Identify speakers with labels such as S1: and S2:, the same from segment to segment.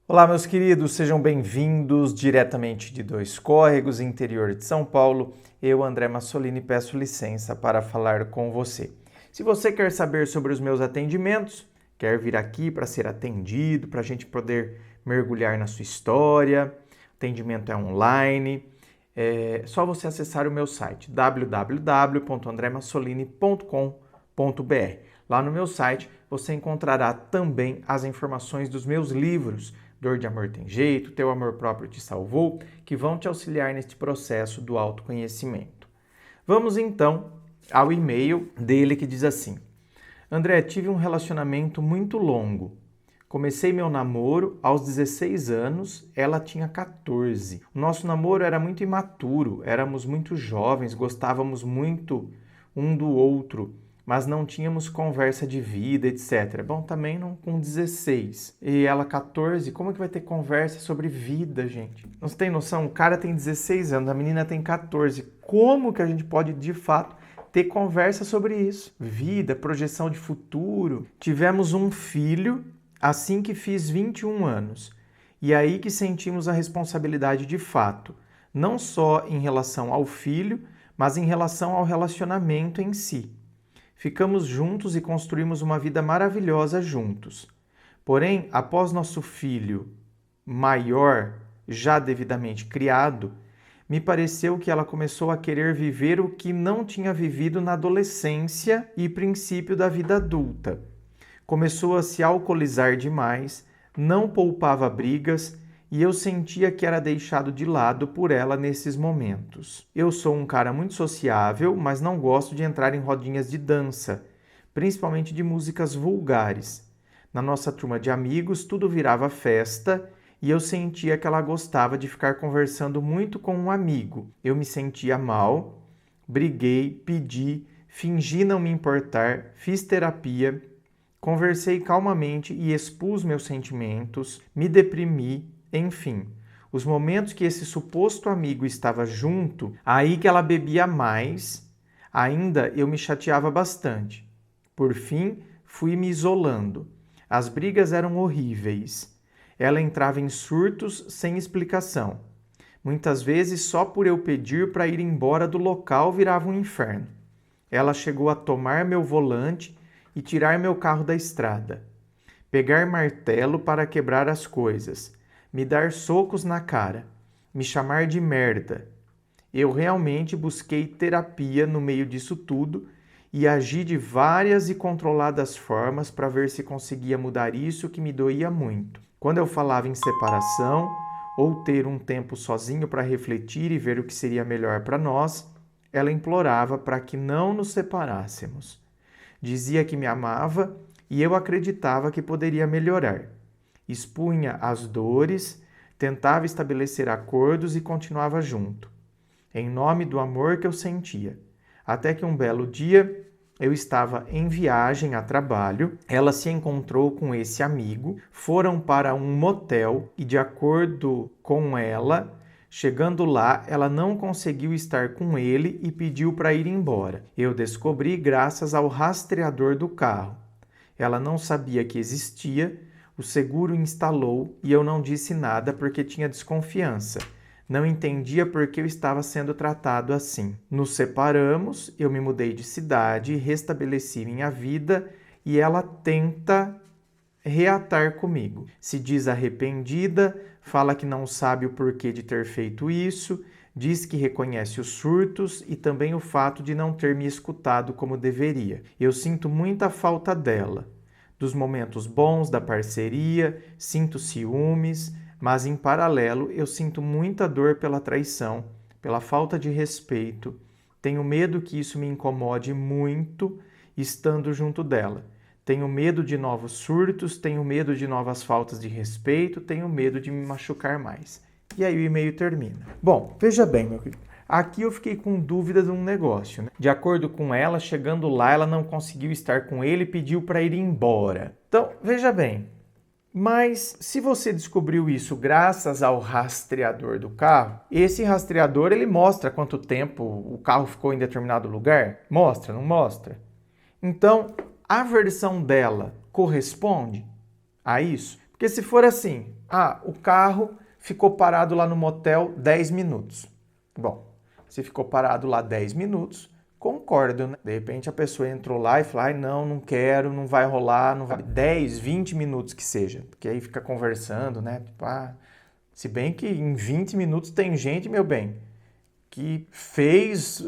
S1: Olá, meus queridos, sejam bem-vindos diretamente de Dois Córregos, interior de São Paulo. Eu, André Massolini, peço licença para falar com você. Se você quer saber sobre os meus atendimentos, quer vir aqui para ser atendido, para a gente poder mergulhar na sua história, atendimento é online, é só você acessar o meu site www.andremassolini.com.br. Lá no meu site você encontrará também as informações dos meus livros, Dor de Amor Tem Jeito, Teu Amor Próprio Te Salvou, que vão te auxiliar neste processo do autoconhecimento. Vamos então ao e-mail dele que diz assim: André, tive um relacionamento muito longo. Comecei meu namoro aos 16 anos, ela tinha 14. O nosso namoro era muito imaturo, éramos muito jovens, gostávamos muito um do outro, mas não tínhamos conversa de vida, etc. Bom, também não com 16. E ela 14, como é que vai ter conversa sobre vida, gente? Não tem noção? O cara tem 16 anos, a menina tem 14. Como que a gente pode, de fato, ter conversa sobre isso? Vida, projeção de futuro. Tivemos um filho assim que fiz 21 anos. E aí que sentimos a responsabilidade de fato, não só em relação ao filho, mas em relação ao relacionamento em si. Ficamos juntos e construímos uma vida maravilhosa juntos. Porém, após nosso filho maior, já devidamente criado, me pareceu que ela começou a querer viver o que não tinha vivido na adolescência e princípio da vida adulta. Começou a se alcoolizar demais, não poupava brigas e eu sentia que era deixado de lado por ela nesses momentos. Eu sou um cara muito sociável, mas não gosto de entrar em rodinhas de dança, principalmente de músicas vulgares. Na nossa turma de amigos, tudo virava festa e eu sentia que ela gostava de ficar conversando muito com um amigo. Eu me sentia mal, briguei, pedi, fingi não me importar, fiz terapia, conversei calmamente e expus meus sentimentos, me deprimi, enfim. Os momentos que esse suposto amigo estava junto, aí que ela bebia mais, ainda eu me chateava bastante. Por fim, fui me isolando. As brigas eram horríveis. Ela entrava em surtos sem explicação. Muitas vezes, só por eu pedir para ir embora do local, virava um inferno. Ela chegou a tomar meu volante e tirar meu carro da estrada. Pegar martelo para quebrar as coisas. Me dar socos na cara. Me chamar de merda. Eu realmente busquei terapia no meio disso tudo e agi de várias e controladas formas para ver se conseguia mudar isso que me doía muito. Quando eu falava em separação ou ter um tempo sozinho para refletir e ver o que seria melhor para nós, ela implorava para que não nos separássemos. Dizia que me amava e eu acreditava que poderia melhorar. Expunha as dores, tentava estabelecer acordos e continuava junto, em nome do amor que eu sentia. Até que um belo dia eu estava em viagem a trabalho, ela se encontrou com esse amigo, foram para um motel e, de acordo com ela, chegando lá, ela não conseguiu estar com ele e pediu para ir embora. Eu descobri graças ao rastreador do carro. Ela não sabia que existia, o seguro instalou e eu não disse nada porque tinha desconfiança. Não entendia por que eu estava sendo tratado assim. Nos separamos, eu me mudei de cidade, restabeleci minha vida e ela tenta reatar comigo. Se diz arrependida, fala que não sabe o porquê de ter feito isso, diz que reconhece os surtos e também o fato de não ter me escutado como deveria. Eu sinto muita falta dela. Dos momentos bons da parceria, sinto ciúmes, mas em paralelo eu sinto muita dor pela traição, pela falta de respeito. Tenho medo que isso me incomode muito estando junto dela. Tenho medo de novos surtos, tenho medo de novas faltas de respeito, tenho medo de me machucar mais. E aí o e-mail termina. Bom, veja bem, meu querido. Aqui eu fiquei com dúvida de um negócio, né? De acordo com ela, chegando lá, ela não conseguiu estar com ele e pediu para ir embora. Então, veja bem. Mas se você descobriu isso graças ao rastreador do carro, esse rastreador ele mostra quanto tempo o carro ficou em determinado lugar? Mostra, não mostra? Então, a versão dela corresponde a isso? Porque Porque se for assim, o carro ficou parado lá no motel 10 minutos. Bom, se ficou parado lá 10 minutos, concordo, né? De repente a pessoa entrou lá e falou, não quero, não vai rolar, não vai. 10, 20 minutos que seja, porque aí fica conversando, né? Tipo, se bem que em 20 minutos tem gente, meu bem, que fez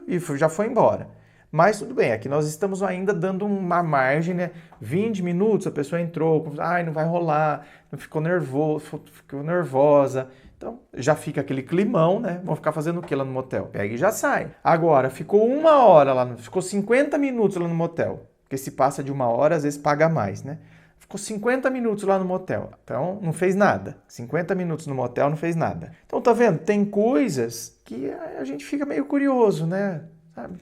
S1: e já foi embora. Mas tudo bem, aqui nós estamos ainda dando uma margem, né? 20 minutos, a pessoa entrou, não vai rolar, ficou nervosa. Então, já fica aquele climão, né? Vão ficar fazendo o que lá no motel? Pega e já sai. Agora, ficou 1 hora lá, ficou 50 minutos lá no motel. Porque se passa de 1 hora, às vezes paga mais, né? Ficou 50 minutos lá no motel. Então, não fez nada. 50 minutos no motel, não fez nada. Então, tá vendo? Tem coisas que a gente fica meio curioso, né? Sabe?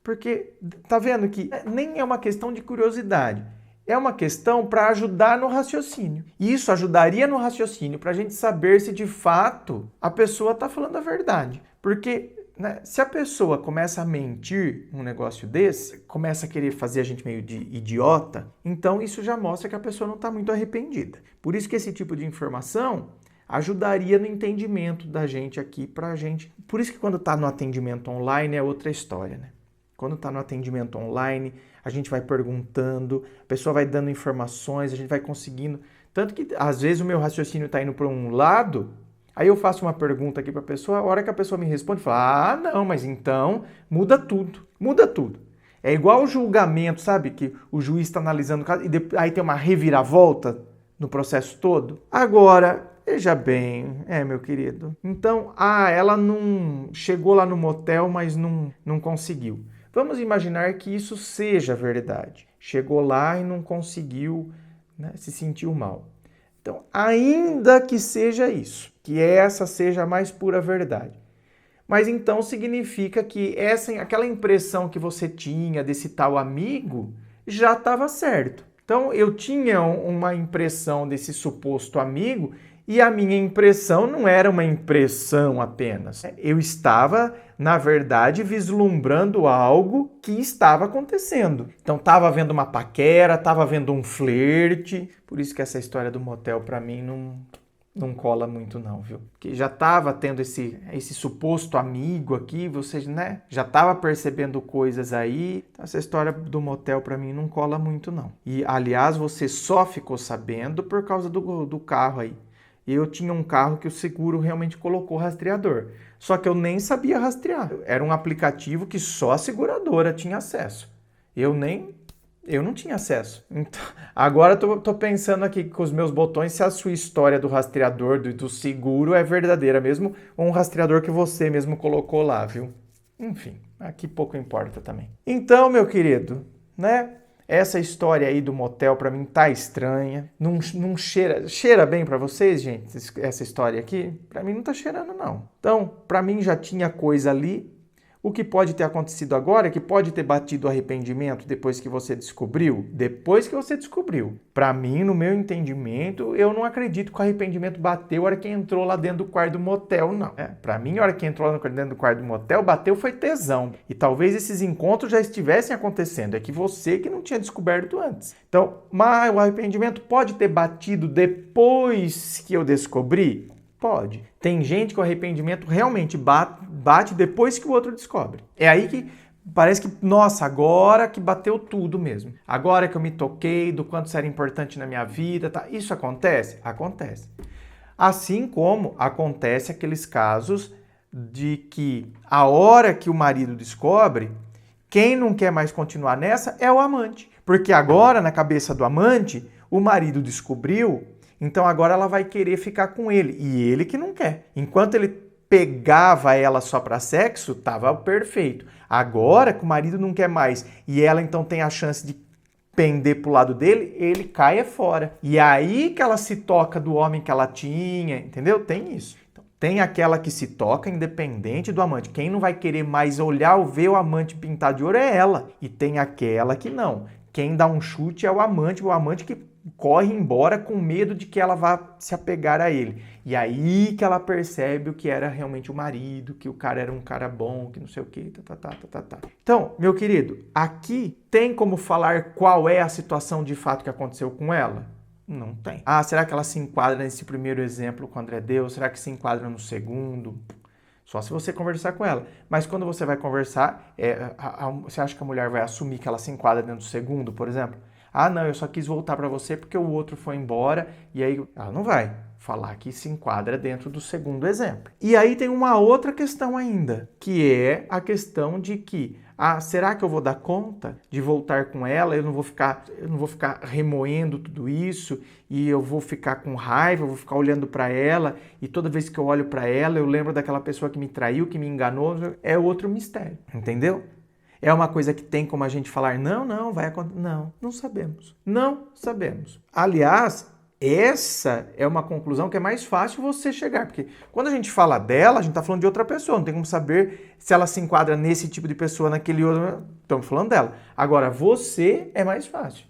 S1: Porque, tá vendo que nem é uma questão de curiosidade. É uma questão para ajudar no raciocínio. E isso ajudaria no raciocínio para a gente saber se de fato a pessoa está falando a verdade. Porque, né, se a pessoa começa a mentir um negócio desse, começa a querer fazer a gente meio de idiota, então isso já mostra que a pessoa não está muito arrependida. Por isso que esse tipo de informação ajudaria no entendimento da gente aqui para a gente. Por isso que quando está no atendimento online é outra história, né? Quando está no atendimento online, a gente vai perguntando, a pessoa vai dando informações, a gente vai conseguindo. Tanto que, às vezes, o meu raciocínio está indo para um lado, aí eu faço uma pergunta aqui para a pessoa, a hora que a pessoa me responde, fala, não, mas então muda tudo, muda tudo. É igual o julgamento, sabe? Que o juiz está analisando o caso e aí tem uma reviravolta no processo todo. Agora, veja bem, meu querido. Então, ela não chegou lá no motel, mas não conseguiu. Vamos imaginar que isso seja verdade. Chegou lá e não conseguiu, né, se sentiu mal. Então, ainda que seja isso, que essa seja a mais pura verdade. Mas então significa que aquela impressão que você tinha desse tal amigo já estava certo. Então, eu tinha uma impressão desse suposto amigo e a minha impressão não era uma impressão apenas. Eu estava, na verdade, vislumbrando algo que estava acontecendo. Então, estava havendo uma paquera, estava havendo um flerte. Por isso que essa história do motel, para mim, não cola muito não, viu? Porque já estava tendo esse suposto amigo aqui, você, né, já estava percebendo coisas aí. Então, essa história do motel, para mim, não cola muito não. E, aliás, você só ficou sabendo por causa do carro aí. Eu tinha um carro que o seguro realmente colocou rastreador. Só que eu nem sabia rastrear. Era um aplicativo que só a seguradora tinha acesso. Eu não tinha acesso. Então, agora tô pensando aqui com os meus botões se a sua história do rastreador, do seguro é verdadeira mesmo, ou um rastreador que você mesmo colocou lá, viu? Enfim, aqui pouco importa também. Então, meu querido, né? Essa história aí do motel pra mim tá estranha. Não cheira bem pra vocês, gente? Essa história aqui? Pra mim não tá cheirando, não. Então, pra mim já tinha coisa ali. O que pode ter acontecido agora é que pode ter batido o arrependimento depois que você descobriu. Depois que você descobriu. Para mim, no meu entendimento, eu não acredito que o arrependimento bateu a hora que entrou lá dentro do quarto do motel, não. Para mim, a hora que entrou lá dentro do quarto do motel, bateu foi tesão. E talvez esses encontros já estivessem acontecendo. É que você que não tinha descoberto antes. Então, mas o arrependimento pode ter batido depois que eu descobri? Pode. Tem gente que o arrependimento realmente bate depois que o outro descobre. É aí que parece que, nossa, agora que bateu tudo mesmo. Agora que eu me toquei do quanto isso era importante na minha vida, tá? Isso acontece? Acontece. Assim como acontece aqueles casos de que a hora que o marido descobre, quem não quer mais continuar nessa é o amante. Porque agora, na cabeça do amante, o marido descobriu. Então agora ela vai querer ficar com ele. E ele que não quer. Enquanto ele pegava ela só para sexo, tava perfeito. Agora que o marido não quer mais e ela então tem a chance de pender pro lado dele, ele cai fora. E aí que ela se toca do homem que ela tinha, entendeu? Tem isso. Então, tem aquela que se toca independente do amante. Quem não vai querer mais olhar ou ver o amante pintado de ouro é ela. E tem aquela que não. Quem dá um chute é o amante que corre embora com medo de que ela vá se apegar a ele. E aí que ela percebe o que era realmente o marido, que o cara era um cara bom, que não sei o que, tá. Então, meu querido, aqui tem como falar qual é a situação de fato que aconteceu com ela? Não tem. Ah, será que ela se enquadra nesse primeiro exemplo com o André deu? Será que se enquadra no segundo? Só se você conversar com ela. Mas quando você vai conversar, você acha que a mulher vai assumir que ela se enquadra dentro do segundo, por exemplo? Ah, não, eu só quis voltar para você porque o outro foi embora. E aí ela não vai falar que se enquadra dentro do segundo exemplo. E aí tem uma outra questão ainda, que é a questão de que, será que eu vou dar conta de voltar com ela? Eu não vou ficar remoendo tudo isso e eu vou ficar com raiva, eu vou ficar olhando para ela e toda vez que eu olho para ela eu lembro daquela pessoa que me traiu, que me enganou. É outro mistério, entendeu? É uma coisa que tem como a gente falar, não, vai acontecer. Não sabemos. Não sabemos. Aliás, essa é uma conclusão que é mais fácil você chegar, porque quando a gente fala dela, a gente está falando de outra pessoa, não tem como saber se ela se enquadra nesse tipo de pessoa, naquele outro. Estamos falando dela. Agora, você é mais fácil.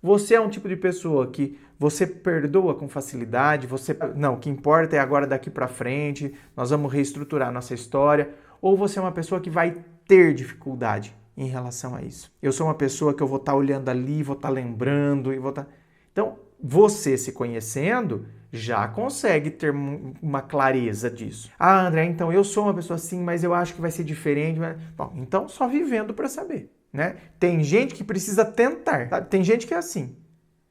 S1: Você é um tipo de pessoa que você perdoa com facilidade, não, o que importa é agora daqui para frente, nós vamos reestruturar nossa história, ou você é uma pessoa que vai ter dificuldade em relação a isso. Eu sou uma pessoa que eu vou estar olhando ali, vou estar lembrando e vou estar... Então, você se conhecendo já consegue ter uma clareza disso. Ah, André, então eu sou uma pessoa assim, mas eu acho que vai ser diferente. Bom, então só vivendo para saber, né? Tem gente que precisa tentar, tá? Tem gente que é assim,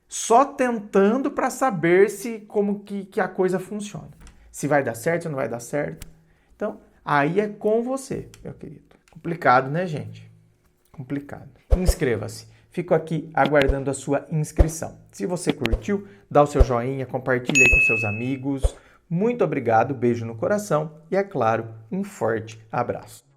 S1: só tentando para saber se como que a coisa funciona. Se vai dar certo, se não vai dar certo. Então, aí é com você, meu querido. Complicado, né, gente? Complicado. Inscreva-se. Fico aqui aguardando a sua inscrição. Se você curtiu, dá o seu joinha, compartilha aí com seus amigos. Muito obrigado, beijo no coração e, é claro, um forte abraço.